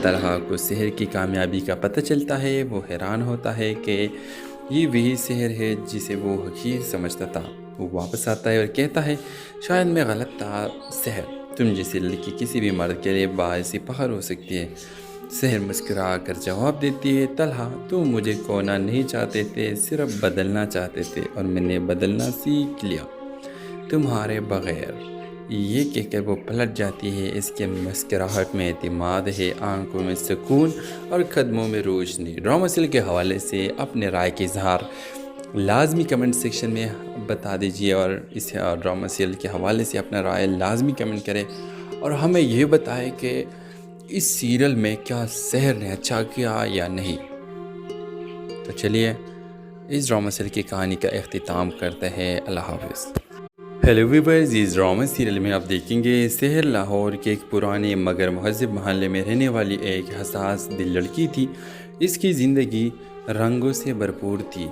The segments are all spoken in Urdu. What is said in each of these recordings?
طلحہ کو سحر کی کامیابی کا پتہ چلتا ہے۔ وہ حیران ہوتا ہے کہ یہ وہی سحر ہے جسے وہ حقیر سمجھتا تھا۔ وہ واپس آتا ہے اور کہتا ہے، شاید میں غلط تھا، سحر تم جیسی لڑکی کسی بھی مرد کے لیے باعث فخر ہو سکتی ہے۔ سحر مسکرا کر جواب دیتی ہے، طلحہ تم مجھے کھونا نہیں چاہتے تھے، صرف بدلنا چاہتے تھے، اور میں نے بدلنا سیکھ لیا تمہارے بغیر۔ یہ کہہ کر وہ پلٹ جاتی ہے۔ اس کے مسکراہٹ میں اعتماد ہے، آنکھوں میں سکون اور قدموں میں روشنی۔ ڈرامہ سیریل کے حوالے سے اپنے رائے کے اظہار لازمی کمنٹ سیکشن میں بتا دیجیے، اور اس ڈرامہ سیریل کے حوالے سے اپنا رائے لازمی کمنٹ کریں، اور ہمیں یہ بتائیں کہ اس سیریل میں کیا سحر نے اچھا کیا یا نہیں۔ تو چلیے اس ڈرامہ سیریل کی کہانی کا اختتام کرتے ہیں۔ اللہ حافظ۔ ہیلو ویورز، اس ڈرامہ سیریل میں آپ دیکھیں گے سحر لاہور کے ایک پرانے مگر مہذب محلے میں رہنے والی ایک حساس دل لڑکی تھی۔ اس کی زندگی رنگوں سے بھرپور تھی۔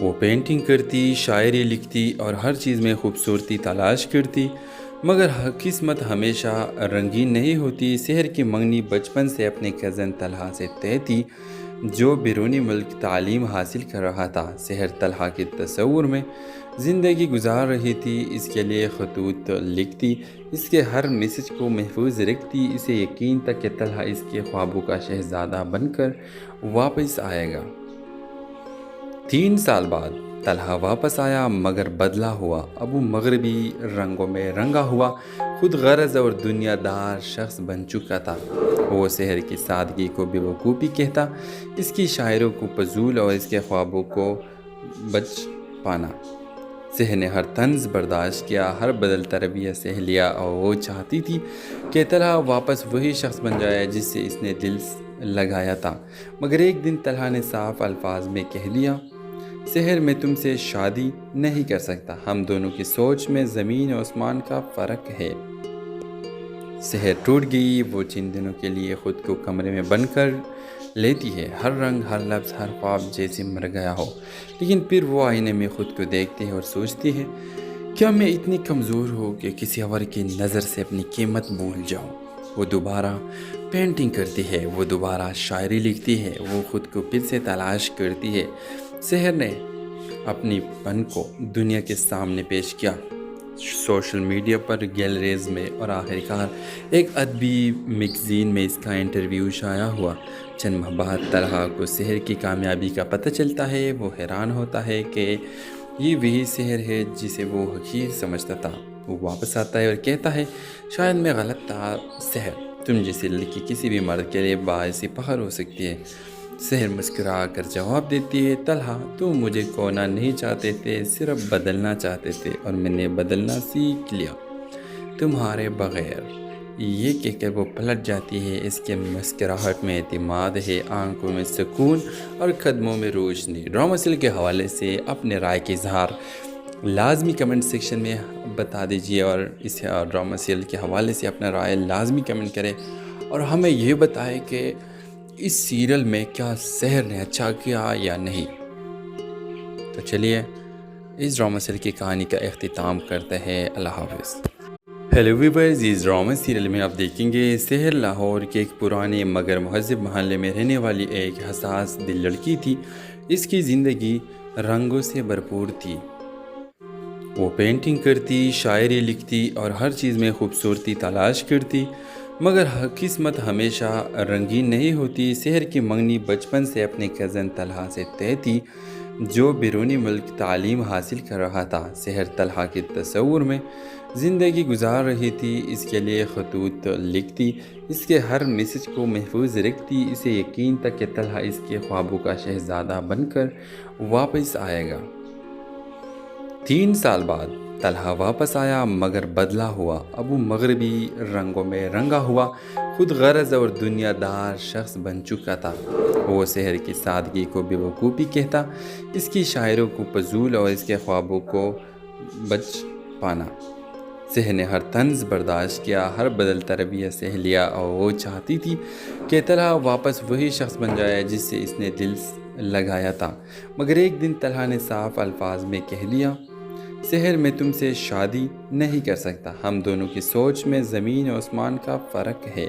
وہ پینٹنگ کرتی، شاعری لکھتی اور ہر چیز میں خوبصورتی تلاش کرتی، مگر قسمت ہمیشہ رنگین نہیں ہوتی۔ سحر کی منگنی بچپن سے اپنے کزن طلحہ سے طے تھی، جو بیرونی ملک تعلیم حاصل کر رہا تھا۔ سحر طلحہ کے تصور میں زندگی گزار رہی تھی، اس کے لیے خطوط لکھتی، اس کے ہر میسج کو محفوظ رکھتی۔ اسے یقین تھا کہ طلحہ اس کے خوابوں کا شہزادہ بن کر واپس آئے گا۔ 3 سال بعد طلحہ واپس آیا، مگر بدلا ہوا۔ اب وہ مغربی رنگوں میں رنگا ہوا، خود غرض اور دنیا دار شخص بن چکا تھا۔ وہ سحر کی سادگی کو بے وقوفی کہتا، اس کی شاعروں کو فضول اور اس کے خوابوں کو بچ پانا۔ سحر نے ہر طنز برداشت کیا، ہر بدلتا رویہ سہ لیا، اور وہ چاہتی تھی کہ طلحہ واپس وہی شخص بن جائے جس سے اس نے دل لگایا تھا۔ مگر ایک دن طلحہ نے صاف الفاظ میں کہہ دیا، سحر میں تم سے شادی نہیں کر سکتا، ہم دونوں کی سوچ میں زمین و آسمان کا فرق ہے۔ سحر ٹوٹ گئی۔ وہ چند دنوں کے لیے خود کو کمرے میں بند کر لیتی ہے، ہر رنگ، ہر لفظ، ہر خواب جیسے مر گیا ہو۔ لیکن پھر وہ آئینے میں خود کو دیکھتی ہے اور سوچتی ہے، کیا میں اتنی کمزور ہوں کہ کسی اور کی نظر سے اپنی قیمت بھول جاؤں؟ وہ دوبارہ پینٹنگ کرتی ہے، وہ دوبارہ شاعری لکھتی ہے، وہ خود کو پھر سے تلاش کرتی ہے۔ سحر نے اپنی پن کو دنیا کے سامنے پیش کیا، سوشل میڈیا پر، گیلریز میں، اور آخرکار ایک ادبی میگزین میں اس کا انٹرویو شائع ہوا۔ چند ماہ بعد طلحہ کو سحر کی کامیابی کا پتہ چلتا ہے۔ وہ حیران ہوتا ہے کہ یہ وہی سحر ہے جسے وہ حقیر سمجھتا تھا۔ وہ واپس آتا ہے اور کہتا ہے، شاید میں غلط تھا، سحر تم جیسی لڑکی کسی بھی مرد کے لیے باعث فخر ہو سکتی ہے۔ سحر مسکرا کر جواب دیتی ہے، طلحہ تم مجھے کھونا نہیں چاہتے تھے، صرف بدلنا چاہتے تھے، اور میں نے بدلنا سیکھ لیا تمہارے بغیر۔ یہ کہہ کر وہ پلٹ جاتی ہے۔ اس کے مسکراہٹ میں اعتماد ہے، آنکھوں میں سکون اور قدموں میں روشنی۔ ڈرامہ سیریل کے حوالے سے اپنے رائے کے اظہار لازمی کمنٹ سیکشن میں بتا دیجیے، اور اس ڈرامہ سیریل کے حوالے سے اپنا رائے لازمی کمنٹ کریں، اور ہمیں یہ بتائیں کہ اس سیریل میں کیا سحر نے اچھا کیا یا نہیں۔ تو چلیے اس ڈرامہ سیریل کی کہانی کا اختتام کرتے ہیں۔ اللہ حافظ۔ ہیلو ویورز، اس ڈرامہ سیریل میں آپ دیکھیں گے سحر لاہور کے ایک پرانے مگر مہذب محلے میں رہنے والی ایک حساس دل لڑکی تھی۔ اس کی زندگی رنگوں سے بھرپور تھی۔ وہ پینٹنگ کرتی، شاعری لکھتی اور ہر چیز میں خوبصورتی تلاش کرتی، مگر قسمت ہمیشہ رنگین نہیں ہوتی۔ سحر کی منگنی بچپن سے اپنے کزن طلحہ سے طے تھی، جو بیرونی ملک تعلیم حاصل کر رہا تھا۔ سحر طلحہ کے تصور میں زندگی گزار رہی تھی، اس کے لیے خطوط لکھتی، اس کے ہر میسج کو محفوظ رکھتی۔ اسے یقین تھا کہ طلحہ اس کے خوابوں کا شہزادہ بن کر واپس آئے گا۔ 3 سال بعد طلحہ واپس آیا، مگر بدلا ہوا۔ اب وہ مغربی رنگوں میں رنگا ہوا، خود غرض اور دنیا دار شخص بن چکا تھا۔ وہ سحر کی سادگی کو بے وقوفی کہتا، اس کی شاعروں کو فضول اور اس کے خوابوں کو بچ پانا۔ سحر نے ہر طنز برداشت کیا، ہر بدلتا رویہ سہ لیا، اور وہ چاہتی تھی کہ طلحہ واپس وہی شخص بن جائے جس سے اس نے دل لگایا تھا۔ مگر ایک دن طلحہ نے صاف الفاظ میں کہہ دیا، سحر میں تم سے شادی نہیں کر سکتا، ہم دونوں کی سوچ میں زمین و آسمان کا فرق ہے۔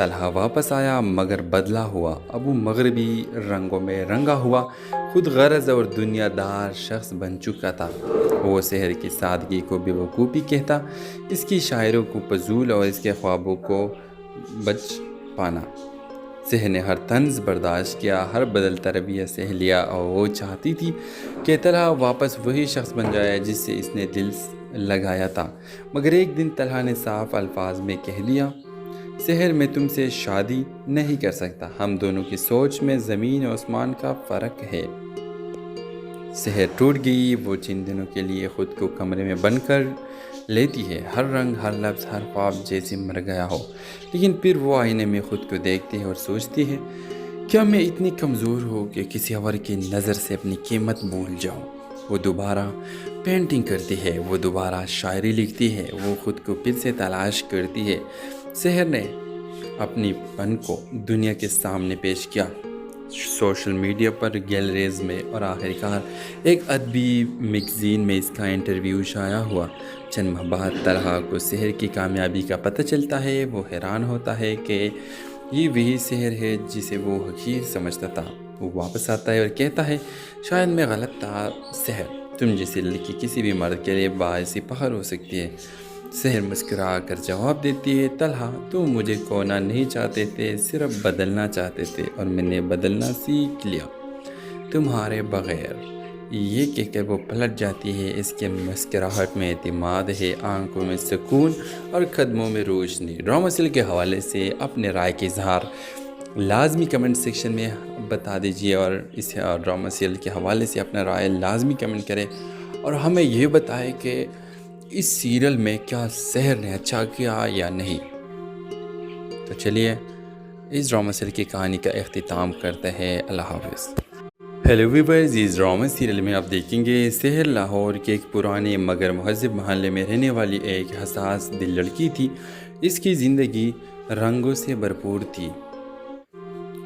طلحہ واپس آیا مگر بدلا ہوا، اب وہ مغربی رنگوں میں رنگا ہوا، خود غرض اور دنیا دار شخص بن چکا تھا۔ وہ سحر کی سادگی کو بے وقوفی کہتا، اس کی شاعروں کو فضول اور اس کے خوابوں کو بچ پانا۔ سحر نے ہر طنز برداشت کیا، ہر بدلتا رویہ سہ لیا، اور وہ چاہتی تھی کہ طلحہ واپس وہی شخص بن جائے جس سے اس نے دل لگایا تھا۔ مگر ایک دن طلحہ نے صاف الفاظ میں کہہ دیا، سحر میں تم سے شادی نہیں کر سکتا، ہم دونوں کی سوچ میں زمین و آسمان کا فرق ہے۔ سحر ٹوٹ گئی، وہ چند دنوں کے لیے خود کو کمرے میں بند کر لیتی ہے، ہر رنگ، ہر لفظ، ہر خواب جیسے مر گیا ہو، لیکن پھر وہ آئینے میں خود کو دیکھتی ہے اور سوچتی ہے، کیا میں اتنی کمزور ہوں کہ کسی اور کی نظر سے اپنی قیمت بھول جاؤں؟ وہ دوبارہ پینٹنگ کرتی ہے، وہ دوبارہ شاعری لکھتی ہے، وہ خود کو پھر سے تلاش کرتی ہے۔ سحر نے اپنی پن کو دنیا کے سامنے پیش کیا، سوشل میڈیا پر، گیلریز میں، اور آخرکار ایک ادبی میگزین میں اس کا انٹرویو شائع ہوا۔ چند ماہ بعد طلحہ کو سحر کی کامیابی کا پتہ چلتا ہے، وہ حیران ہوتا ہے کہ یہ وہی سحر ہے جسے وہ حقیر سمجھتا تھا۔ وہ واپس آتا ہے اور کہتا ہے، شاید میں غلط تھا، سحر تم جیسی لڑکی کسی بھی مرد کے لیے باعث فخر ہو سکتی ہے۔ سحر مسکرا کر جواب دیتی ہے، طلحہ تم مجھے کھونا نہیں چاہتے تھے، صرف بدلنا چاہتے تھے، اور میں نے بدلنا سیکھ لیا تمہارے بغیر۔ یہ کہہ کر وہ پلٹ جاتی ہے، اس کے مسکراہٹ میں اعتماد ہے، آنکھوں میں سکون اور قدموں میں روشنی۔ ڈرامہ سیریل کے حوالے سے اپنے رائے کے اظہار لازمی کمنٹ سیکشن میں بتا دیجیے، اور اس ڈرامہ سیریل کے حوالے سے اپنا رائے لازمی کمنٹ کریں، اور ہمیں یہ بتائیں کہ اس سیریل میں کیا سحر نے اچھا کیا یا نہیں۔ تو چلیے اس ڈرامہ سیریل کی کہانی کا اختتام کرتے ہیں۔ اللہ حافظ۔ ہیلو ویورز، اس ڈرامہ سیریل میں آپ دیکھیں گے سحر لاہور کے ایک پرانے مگر مہذب محلے میں رہنے والی ایک حساس دل لڑکی تھی۔ اس کی زندگی رنگوں سے بھرپور تھی۔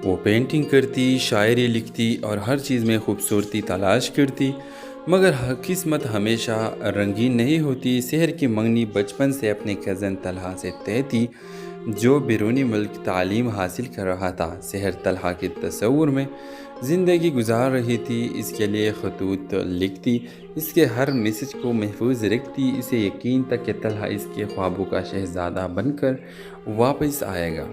وہ پینٹنگ کرتی، شاعری لکھتی اور ہر چیز میں خوبصورتی تلاش کرتی، مگر قسمت ہمیشہ رنگین نہیں ہوتی۔ سحر کی منگنی بچپن سے اپنے کزن طلحہ سے طے تھی، جو بیرونی ملک تعلیم حاصل کر رہا تھا۔ سحر طلحہ کے تصور میں زندگی گزار رہی تھی، اس کے لیے خطوط لکھتی، اس کے ہر میسج کو محفوظ رکھتی، اسے یقین تھا کہ طلحہ اس کے خوابوں کا شہزادہ بن کر واپس آئے گا۔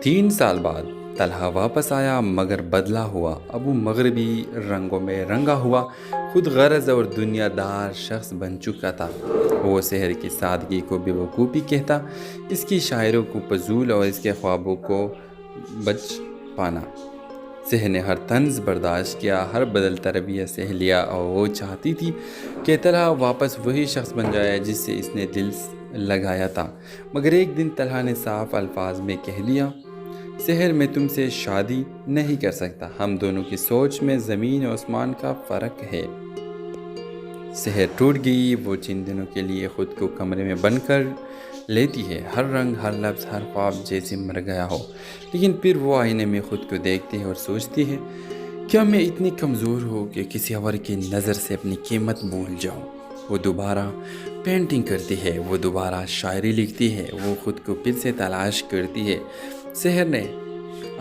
3 سال بعد طلحہ واپس آیا مگر بدلا ہوا، اب وہ مغربی رنگوں میں رنگا ہوا، خود غرض اور دنیا دار شخص بن چکا تھا۔ وہ سحر کی سادگی کو بے وقوفی کہتا، اس کی شاعروں کو فضول اور اس کے خوابوں کو بچ پانا۔ سحر نے ہر طنز برداشت کیا، ہر بدلتا رویہ سہ لیا، اور وہ چاہتی تھی کہ طلحہ واپس وہی شخص بن جائے جس سے اس نے دل لگایا تھا۔ مگر ایک دن طلحہ نے صاف الفاظ میں کہہ دیا، سحر میں تم سے شادی نہیں کر سکتا، ہم دونوں کی سوچ میں زمین و آسمان کا فرق ہے۔ سحر ٹوٹ گئی، وہ چند دنوں کے لیے خود کو کمرے میں بند کر لیتی ہے، ہر رنگ، ہر لفظ، ہر خواب جیسے مر گیا ہو، لیکن پھر وہ آئینے میں خود کو دیکھتی ہے اور سوچتی ہے، کیا میں اتنی کمزور ہوں کہ کسی اور کی نظر سے اپنی قیمت بھول جاؤں؟ وہ دوبارہ پینٹنگ کرتی ہے، وہ دوبارہ شاعری لکھتی ہے، وہ خود کو پھر سے تلاش کرتی ہے۔ سحر نے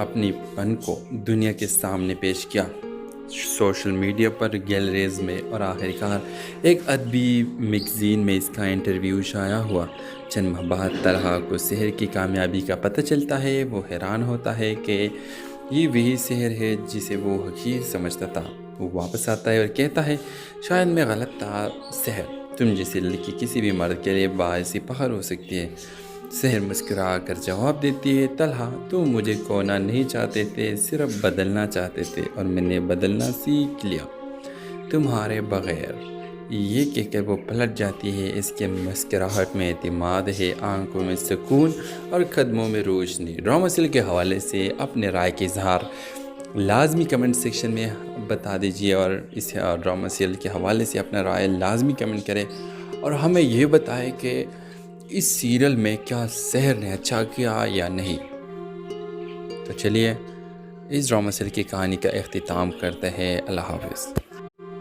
اپنی پن کو دنیا کے سامنے پیش کیا، سوشل میڈیا پر، گیلریز میں، اور آخرکار ایک ادبی میگزین میں اس کا انٹرویو شائع ہوا۔ چند ماہ بعد طلحہ کو سحر کی کامیابی کا پتہ چلتا ہے، وہ حیران ہوتا ہے کہ یہ وہی سحر ہے جسے وہ حقیر سمجھتا تھا۔ وہ واپس آتا ہے اور کہتا ہے، شاید میں غلط تھا، سحر تم جیسی لڑکی کسی بھی مرد کے لیے باعث فخر ہو سکتی ہے۔ سحر مسکرا کر جواب دیتی ہے، طلحہ تم مجھے کھونا نہیں چاہتے تھے، صرف بدلنا چاہتے تھے، اور میں نے بدلنا سیکھ لیا تمہارے بغیر۔ یہ کہہ کر وہ پلٹ جاتی ہے، اس کے مسکراہٹ میں اعتماد ہے، آنکھوں میں سکون اور قدموں میں روشنی۔ ڈرامہ سیریل کے حوالے سے اپنے رائے کے اظہار لازمی کمنٹ سیکشن میں بتا دیجیے، اور اس ڈرامہ سیریل کے حوالے سے اپنا رائے لازمی کمنٹ کریں، اور ہمیں یہ بتائیں کہ اس سیریل میں کیا سحر نے اچھا کیا یا نہیں۔ تو چلیے اس ڈرامہ سیریل کی کہانی کا اختتام کرتے ہیں۔ اللہ حافظ۔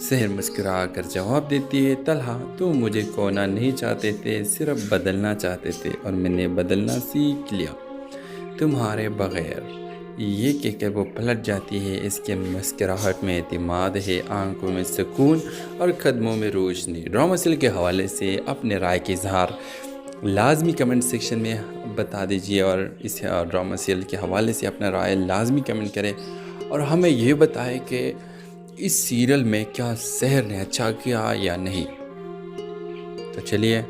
سحر مسکرا کر جواب دیتی ہے، طلحہ تم مجھے کھونا نہیں چاہتے تھے، صرف بدلنا چاہتے تھے اور میں نے بدلنا سیکھ لیا تمہارے بغیر۔ یہ کہہ کر وہ پلٹ جاتی ہے۔ اس کے مسکراہٹ میں اعتماد ہے، آنکھوں میں سکون اور قدموں میں روشنی۔ ڈرامہ سیریل کے حوالے سے اپنے رائے کے اظہار لازمی کمنٹ سیکشن میں بتا دیجیے، اور اس ڈرامہ سیریل کے حوالے سے اپنا رائے لازمی کمنٹ کریں، اور ہمیں یہ بتائیں کہ اس سیریل میں کیا سحر نے اچھا کیا یا نہیں۔ تو چلیے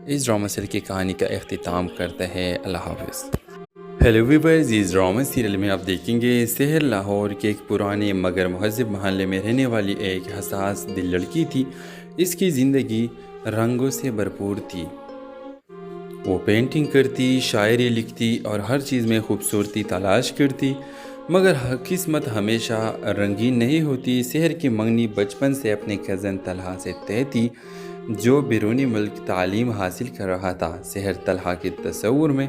اس ڈرامہ سیریل کی کہانی کا اختتام کرتے ہیں۔ اللہ حافظ۔ ہیلو ویورز، اس ڈرامہ سیریل میں آپ دیکھیں گے سحر لاہور کے ایک پرانے مگر مہذب محلے میں رہنے والی ایک حساس دل لڑکی تھی۔ اس کی زندگی رنگوں سے بھرپور تھی۔ وہ پینٹنگ کرتی، شاعری لکھتی اور ہر چیز میں خوبصورتی تلاش کرتی، مگر قسمت ہمیشہ رنگین نہیں ہوتی۔ سحر کی منگنی بچپن سے اپنے کزن طلحہ سے طے تھی، جو بیرونی ملک تعلیم حاصل کر رہا تھا۔ سحر طلحہ کے تصور میں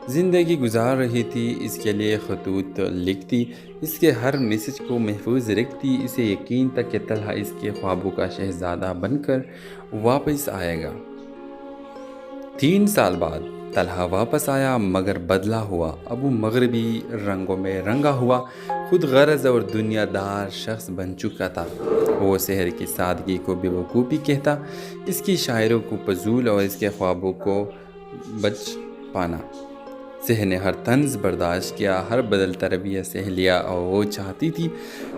زندگی گزار رہی تھی، اس کے لیے خطوط لکھتی، اس کے ہر میسج کو محفوظ رکھتی۔ اسے یقین تھا کہ طلحہ اس کے خوابوں کا شہزادہ بن کر واپس آئے گا۔ 3 سال بعد طلحہ واپس آیا، مگر بدلا ہوا۔ اب وہ مغربی رنگوں میں رنگا ہوا، خود غرض اور دنیا دار شخص بن چکا تھا۔ وہ سحر کی سادگی کو بے وقوفی کہتا، اس کی شاعروں کو فضول اور اس کے خوابوں کو بچ پانا۔ سحر نے ہر طنز برداشت کیا، ہر بدلتا رویہ سہ لیا، اور وہ چاہتی تھی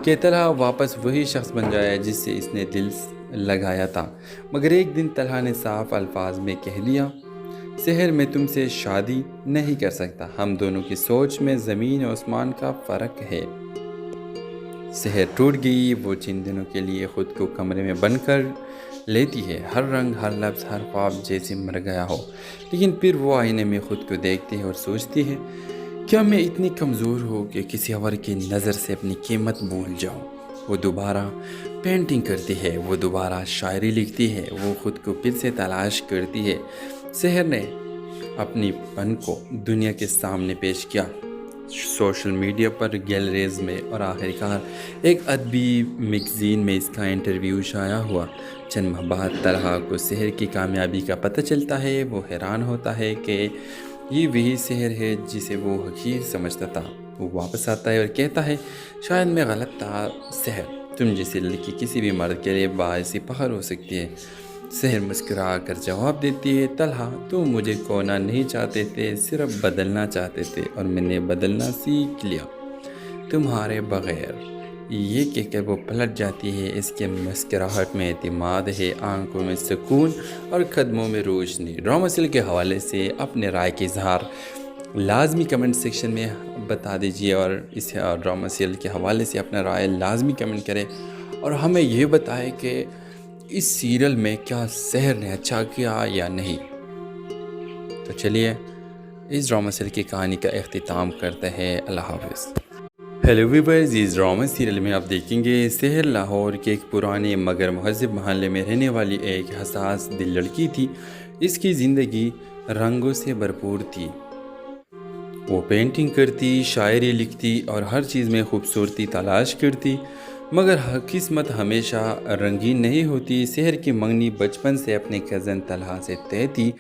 کہ طلحہ واپس وہی شخص بن جائے جس سے اس نے دل لگایا تھا۔ مگر ایک دن طلحہ نے صاف الفاظ میں کہہ دیا، سحر میں تم سے شادی نہیں کر سکتا، ہم دونوں کی سوچ میں زمین و آسمان کا فرق ہے۔ سحر ٹوٹ گئی۔ وہ چند دنوں کے لیے خود کو کمرے میں بند کر لیتی ہے، ہر رنگ، ہر لفظ، ہر خواب جیسے مر گیا ہو۔ لیکن پھر وہ آئینے میں خود کو دیکھتی ہے اور سوچتی ہے، کیا میں اتنی کمزور ہوں کہ کسی اور کی نظر سے اپنی قیمت بھول جاؤں؟ وہ دوبارہ پینٹنگ کرتی ہے، وہ دوبارہ شاعری لکھتی ہے، وہ خود کو پھر سے تلاش کرتی ہے۔ سحر نے اپنی پن کو دنیا کے سامنے پیش کیا، سوشل میڈیا پر، گیلریز میں، اور آخرکار ایک ادبی میگزین میں اس کا انٹرویو شائع ہوا۔ چند ماہ بعد طلحہ کو سحر کی کامیابی کا پتہ چلتا ہے۔ وہ حیران ہوتا ہے کہ یہ وہی سحر ہے جسے وہ حقیر سمجھتا تھا۔ وہ واپس آتا ہے اور کہتا ہے، شاید میں غلط تھا، سحر تم جیسی لڑکی کسی بھی مرد کے لیے باعث فخر ہو سکتی ہے۔ سحر مسکرا کر جواب دیتی ہے، طلحہ تم مجھے کھونا نہیں چاہتے تھے، صرف بدلنا چاہتے تھے اور میں نے بدلنا سیکھ لیا تمہارے بغیر۔ یہ کہہ کر وہ پلٹ جاتی ہے۔ اس کے مسکراہٹ میں اعتماد ہے، آنکھوں میں سکون اور قدموں میں روشنی۔ ڈرامہ سیریل کے حوالے سے اپنے رائے کے اظہار لازمی کمنٹ سیکشن میں بتا دیجیے، اور اس ڈرامہ سیریل کے حوالے سے اپنا رائے لازمی کمنٹ کریں، اور ہمیں یہ بتائیں کہ اس سیریل میں کیا سحر نے اچھا کیا یا نہیں۔ تو چلیے اس ڈرامہ سیریل کی کہانی کا اختتام کرتے ہیں۔ اللہ حافظ۔ ہیلو ویورز، اس ڈرامہ سیریل میں آپ دیکھیں گے سحر لاہور کے ایک پرانے مگر مہذب محلے میں رہنے والی ایک حساس دل لڑکی تھی۔ اس کی زندگی رنگوں سے بھرپور تھی۔ وہ پینٹنگ کرتی، شاعری لکھتی اور ہر چیز میں خوبصورتی تلاش کرتی، مگر قسمت ہمیشہ رنگین نہیں ہوتی۔ سحر کی منگنی بچپن سے اپنے کزن طلحہ سے طے تھی،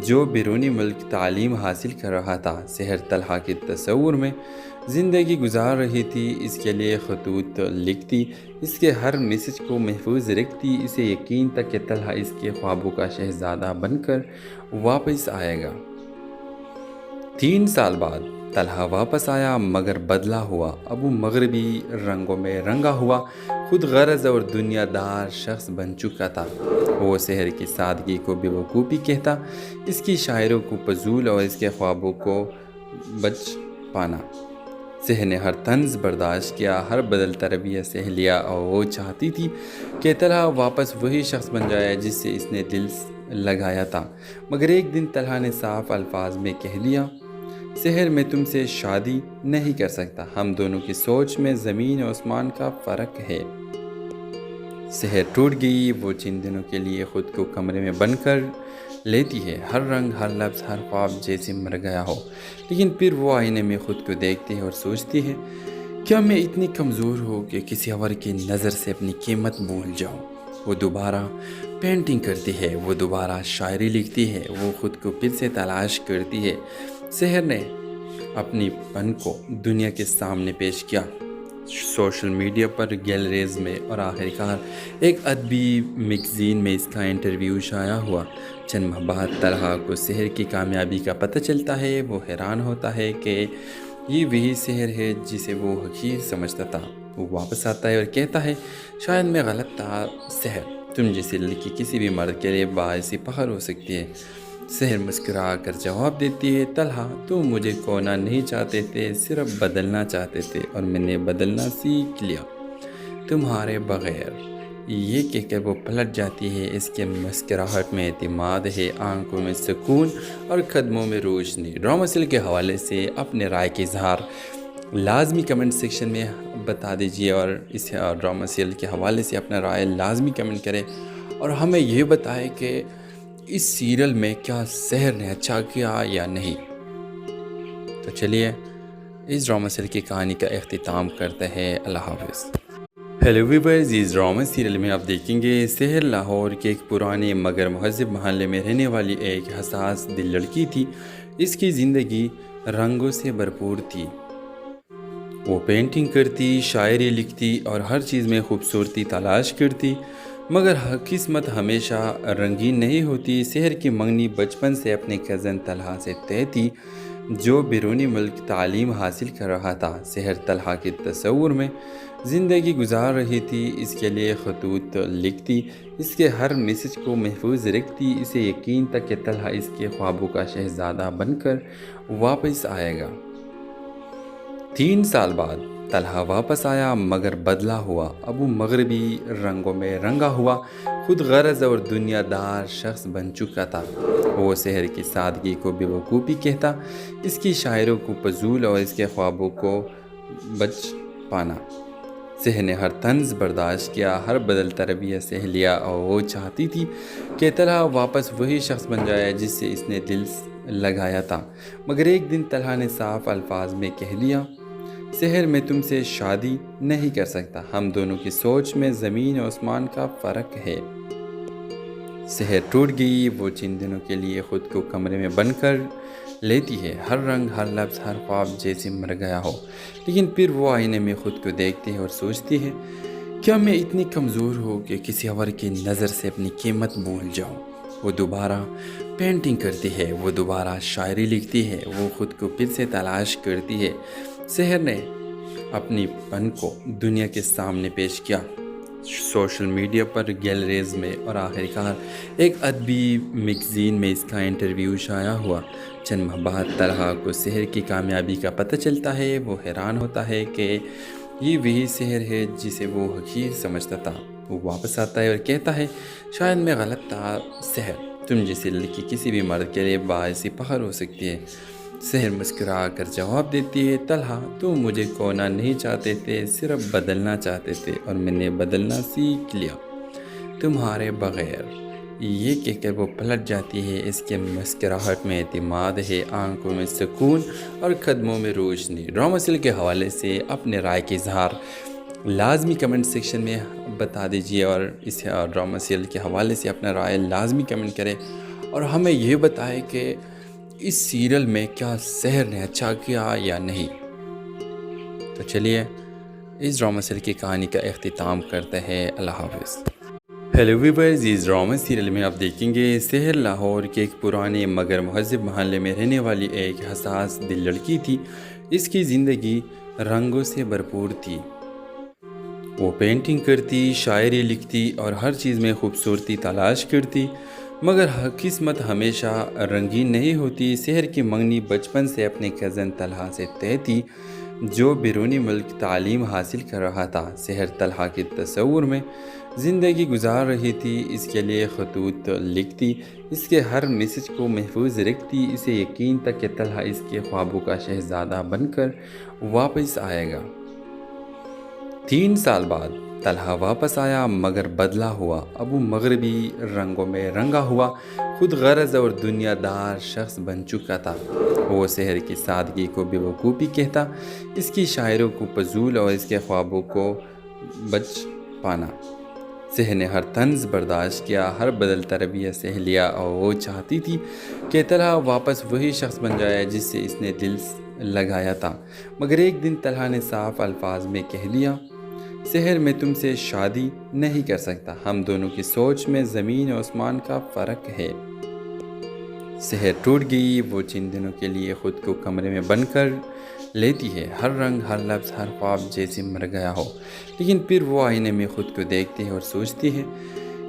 جو بیرونی ملک تعلیم حاصل کر رہا تھا۔ سحر طلحہ کے تصور میں زندگی گزار رہی تھی، اس کے لیے خطوط لکھتی، اس کے ہر میسج کو محفوظ رکھتی۔ اسے یقین تھا کہ طلحہ اس کے خوابوں کا شہزادہ بن کر واپس آئے گا۔ 3 سال بعد طلحہ واپس آیا، مگر بدلا ہوا۔ اب وہ مغربی رنگوں میں رنگا ہوا، خود غرض اور دنیا دار شخص بن چکا تھا۔ وہ سحر کی سادگی کو بے وقوفی کہتا، اس کی شاعروں کو فضول اور اس کے خوابوں کو بچ پانا۔ سحر نے ہر طنز برداشت کیا، ہر بدلتا رویہ سہ لیا، اور وہ چاہتی تھی کہ طلحہ واپس وہی شخص بن جائے جس سے اس نے دل لگایا تھا۔ مگر ایک دن طلحہ نے صاف الفاظ میں کہہ دیا، سحر میں تم سے شادی نہیں کر سکتا، ہم دونوں کی سوچ میں زمین و آسمان کا فرق ہے۔ سحر ٹوٹ گئی۔ وہ چند دنوں کے لیے خود کو کمرے میں بند کر لیتی ہے، ہر رنگ، ہر لفظ، ہر خواب جیسے مر گیا ہو۔ لیکن پھر وہ آئینے میں خود کو دیکھتی ہے اور سوچتی ہے، کیا میں اتنی کمزور ہوں کہ کسی اور کی نظر سے اپنی قیمت بھول جاؤں؟ وہ دوبارہ پینٹنگ کرتی ہے، وہ دوبارہ شاعری لکھتی ہے، وہ خود کو پھر سے تلاش کرتی ہے۔ سحر نے اپنی پن کو دنیا کے سامنے پیش کیا، سوشل میڈیا پر، گیلریز میں، اور آخرکار ایک ادبی میگزین میں اس کا انٹرویو شائع ہوا۔ چند ماہ بعد طلحہ کو سحر کی کامیابی کا پتہ چلتا ہے۔ وہ حیران ہوتا ہے کہ یہ وہی سحر ہے جسے وہ حقیر سمجھتا تھا۔ وہ واپس آتا ہے اور کہتا ہے، شاید میں غلط تھا سحر، تم جیسی لڑکی کسی بھی مرد کے لیے باعث فخر ہو سکتی ہے۔ سحر مسکرا کر جواب دیتی ہے، طلحہ تم مجھے کھونا نہیں چاہتے تھے، صرف بدلنا چاہتے تھے، اور میں نے بدلنا سیکھ لیا تمہارے بغیر۔ یہ کہہ کر وہ پلٹ جاتی ہے۔ اس کے مسکراہٹ میں اعتماد ہے، آنکھوں میں سکون اور قدموں میں روشنی۔ ڈرامہ سیریل کے حوالے سے اپنے رائے کے اظہار لازمی کمنٹ سیکشن میں بتا دیجیے، اور اس ڈرامہ سیریل کے حوالے سے اپنا رائے لازمی کمنٹ کریں، اور ہمیں یہ بتائیں کہ اس سیریل میں کیا سحر نے اچھا کیا یا نہیں۔ تو چلیے اس ڈرامہ سیریل کی کہانی کا اختتام کرتے ہیں۔ اللہ حافظ۔ ہیلو ویورز، اس ڈرامہ سیریل میں آپ دیکھیں گے سحر لاہور کے ایک پرانے مگر مہذب محلے میں رہنے والی ایک حساس دل لڑکی تھی۔ اس کی زندگی رنگوں سے بھرپور تھی۔ وہ پینٹنگ کرتی، شاعری لکھتی اور ہر چیز میں خوبصورتی تلاش کرتی، مگر قسمت ہمیشہ رنگین نہیں ہوتی۔ سحر کی منگنی بچپن سے اپنے کزن طلحہ سے طے تھی، جو بیرونی ملک تعلیم حاصل کر رہا تھا۔ سحر طلحہ کے تصور میں زندگی گزار رہی تھی، اس کے لیے خطوط لکھتی، اس کے ہر میسج کو محفوظ رکھتی۔ اسے یقین تھا کہ طلحہ اس کے خوابوں کا شہزادہ بن کر واپس آئے گا۔ 3 سال بعد طلحہ واپس آیا، مگر بدلا ہوا۔ اب وہ مغربی رنگوں میں رنگا ہوا، خود غرض اور دنیا دار شخص بن چکا تھا۔ وہ سحر کی سادگی کو بے وقوفی کہتا، اس کی شاعریوں کو فضول اور اس کے خوابوں کو بچپنا۔ سحر نے ہر طنز برداشت کیا، ہر بدلتا رویہ سہ لیا، اور وہ چاہتی تھی کہ طلحہ واپس وہی شخص بن جائے جس سے اس نے دل لگایا تھا۔ مگر ایک دن طلحہ نے صاف الفاظ میں کہہ دیا، سحر میں تم سے شادی نہیں کر سکتا، ہم دونوں کی سوچ میں زمین و آسمان کا فرق ہے۔ سحر ٹوٹ گئی۔ وہ چند دنوں کے لیے خود کو کمرے میں بند کر لیتی ہے، ہر رنگ، ہر لفظ، ہر خواب جیسے مر گیا ہو۔ لیکن پھر وہ آئینے میں خود کو دیکھتی ہے اور سوچتی ہے، کیا میں اتنی کمزور ہوں کہ کسی اور کی نظر سے اپنی قیمت بھول جاؤں؟ وہ دوبارہ پینٹنگ کرتی ہے، وہ دوبارہ شاعری لکھتی ہے، وہ خود کو پھر سے تلاش کرتی ہے۔ سحر نے اپنی پن کو دنیا کے سامنے پیش کیا، سوشل میڈیا پر، گیلریز میں، اور آخرکار ایک ادبی میگزین میں اس کا انٹرویو شائع ہوا۔ چند ماہ بعد طلحہ کو سحر کی کامیابی کا پتہ چلتا ہے۔ وہ حیران ہوتا ہے کہ یہ وہی سحر ہے جسے وہ حقیر سمجھتا تھا۔ وہ واپس آتا ہے اور کہتا ہے، شاید میں غلط تھا سحر، تم جیسی لڑکی کسی بھی مرد کے لیے باعث فخر ہو سکتی ہے۔ سحر مسکرا کر جواب دیتی ہے، طلحہ تم مجھے کھونا نہیں چاہتے تھے، صرف بدلنا چاہتے تھے، اور میں نے بدلنا سیکھ لیا تمہارے بغیر۔ یہ کہہ کر وہ پلٹ جاتی ہے۔ اس کے مسکراہٹ میں اعتماد ہے، آنکھوں میں سکون اور قدموں میں روشنی۔ ڈرامہ سیریل کے حوالے سے اپنے رائے کے اظہار لازمی کمنٹ سیکشن میں بتا دیجیے، اور اس ڈرامہ سیریل کے حوالے سے اپنا رائے لازمی کمنٹ کریں، اور ہمیں یہ بتائیں کہ اس سیریل میں کیا سحر نے اچھا کیا یا نہیں۔ تو چلیے اس ڈرامہ سیریل کی کہانی کا اختتام کرتے ہیں۔ اللہ حافظ۔ ہیلو ویورز، اس ڈرامہ سیریل میں آپ دیکھیں گے سحر لاہور کے ایک پرانے مگر مہذب محلے میں رہنے والی ایک حساس دل لڑکی تھی۔ اس کی زندگی رنگوں سے بھرپور تھی۔ وہ پینٹنگ کرتی، شاعری لکھتی اور ہر چیز میں خوبصورتی تلاش کرتی، مگر قسمت ہمیشہ رنگین نہیں ہوتی۔ سحر کی منگنی بچپن سے اپنے کزن طلحہ سے طے تھی، جو بیرونی ملک تعلیم حاصل کر رہا تھا۔ سحر طلحہ کے تصور میں زندگی گزار رہی تھی، اس کے لیے خطوط لکھتی، اس کے ہر میسج کو محفوظ رکھتی۔ اسے یقین تھا کہ طلحہ اس کے خوابوں کا شہزادہ بن کر واپس آئے گا۔ 3 سال بعد طلحہ واپس آیا مگر بدلا ہوا، اب وہ مغربی رنگوں میں رنگا ہوا، خود غرض اور دنیا دار شخص بن چکا تھا۔ وہ سحر کی سادگی کو بے وقوفی کہتا، اس کی شاعروں کو فضول اور اس کے خوابوں کو بچ پانا۔ سحر نے ہر طنز برداشت کیا، ہر بدلتا رویہ سہ لیا، اور وہ چاہتی تھی کہ طلحہ واپس وہی شخص بن جائے جس سے اس نے دل لگایا تھا۔ مگر ایک دن طلحہ نے صاف الفاظ میں کہہ دیا، سحر میں تم سے شادی نہیں کر سکتا، ہم دونوں کی سوچ میں زمین و آسمان کا فرق ہے۔ سحر ٹوٹ گئی، وہ چند دنوں کے لیے خود کو کمرے میں بند کر لیتی ہے، ہر رنگ، ہر لفظ، ہر خواب جیسے مر گیا ہو، لیکن پھر وہ آئینے میں خود کو دیکھتی ہے اور سوچتی ہے،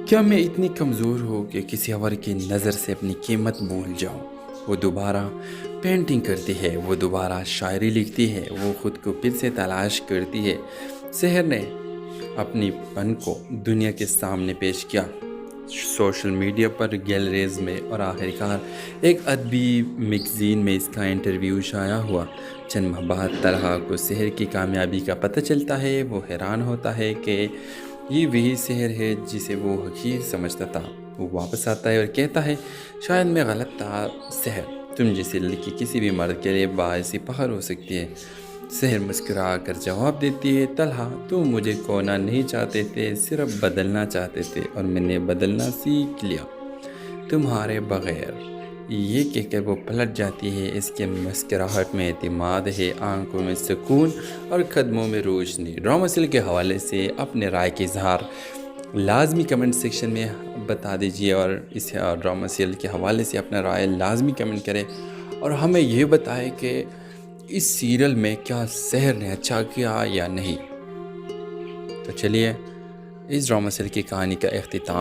کیا میں اتنی کمزور ہوں کہ کسی اور کی نظر سے اپنی قیمت بھول جاؤں؟ وہ دوبارہ پینٹنگ کرتی ہے، وہ دوبارہ شاعری لکھتی ہے، وہ خود کو پھر سے تلاش کرتی ہے۔ سحر نے اپنی پن کو دنیا کے سامنے پیش کیا، سوشل میڈیا پر، گیلریز میں، اور آخرکار ایک ادبی میگزین میں اس کا انٹرویو شائع ہوا۔ چند ماہ بعد طلحہ کو سحر کی کامیابی کا پتہ چلتا ہے، وہ حیران ہوتا ہے کہ یہ وہی سحر ہے جسے وہ حقیر سمجھتا تھا۔ وہ واپس آتا ہے اور کہتا ہے، شاید میں غلط تھا، سحر تم جیسی لڑکی کسی بھی مرد کے لیے باعث فخر ہو سکتی ہے۔ سحر مسکرا کر جواب دیتی ہے، طلحہ تم مجھے کھونا نہیں چاہتے تھے، صرف بدلنا چاہتے تھے، اور میں نے بدلنا سیکھ لیا تمہارے بغیر۔ یہ کہہ کر وہ پلٹ جاتی ہے، اس کے مسکراہٹ میں اعتماد ہے، آنکھوں میں سکون اور قدموں میں روشنی۔ ڈرامہ سیریل کے حوالے سے اپنے رائے کے اظہار لازمی کمنٹ سیکشن میں بتا دیجیے، اور اس ڈرامہ سیریل کے حوالے سے اپنا رائے لازمی کمنٹ کریں، اور ہمیں یہ بتائیں کہ اس سیریل میں کیا سحر نے اچھا کیا یا نہیں۔ تو چلیے اس ڈرامہ سیریل کی کہانی کا اختتام